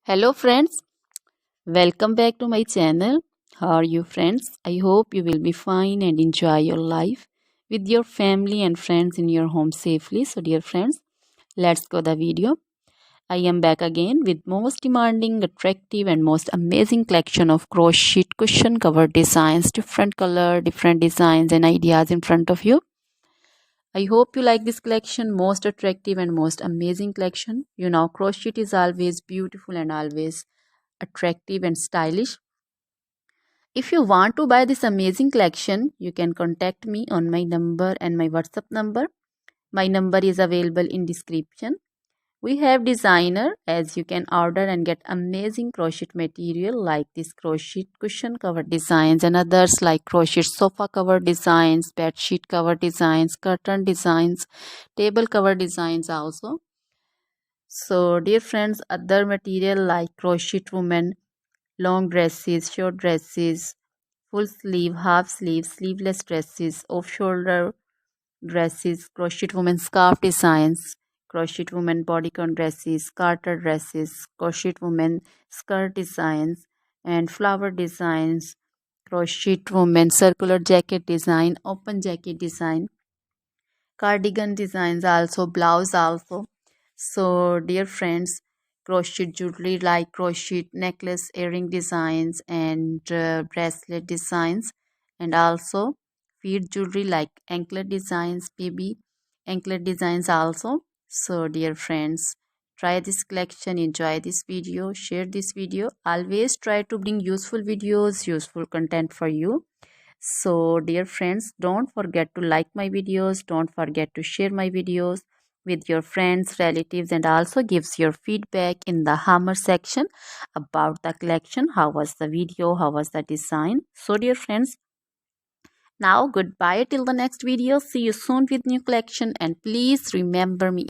Hello friends, welcome back to my channel. How are you friends? I hope you will be fine and enjoy your life with your family and friends in your home safely. So dear friends, let's go the video. I am back again with most demanding, attractive and most amazing collection of crochet cushion cover designs, different color, different designs and ideas in front of you. I hope you like this collection, most attractive and most amazing collection. You know, crochet is always beautiful and always attractive and stylish. If you want to buy this amazing collection, you can contact me on my number and my WhatsApp number. My number is available in description. We have designer as you can order and get amazing crochet material like this crochet cushion cover designs and others like crochet sofa cover designs, bed sheet cover designs, curtain designs, table cover designs also. So dear friends, other material like crochet woman, long dresses, short dresses, full sleeve, half sleeve, sleeveless dresses, off shoulder dresses, crochet woman scarf designs, crochet woman bodycon dresses, garter dresses, crochet woman skirt designs, and flower designs, crochet woman circular jacket design, open jacket design, cardigan designs also, blouse also. So dear friends, crochet jewelry like crochet necklace, earring designs and bracelet designs, and also feet jewelry like anklet designs, baby anklet designs also. So dear friends, try this collection, enjoy this video, share this video. Always try to bring useful videos, useful content for you. So dear friends, don't forget to like my videos, don't forget to share my videos with your friends, relatives, and also gives your feedback in the hammer section about the collection. How was the video, how was the design? So dear friends, now goodbye till the next video. See you soon with new collection, and please remember me.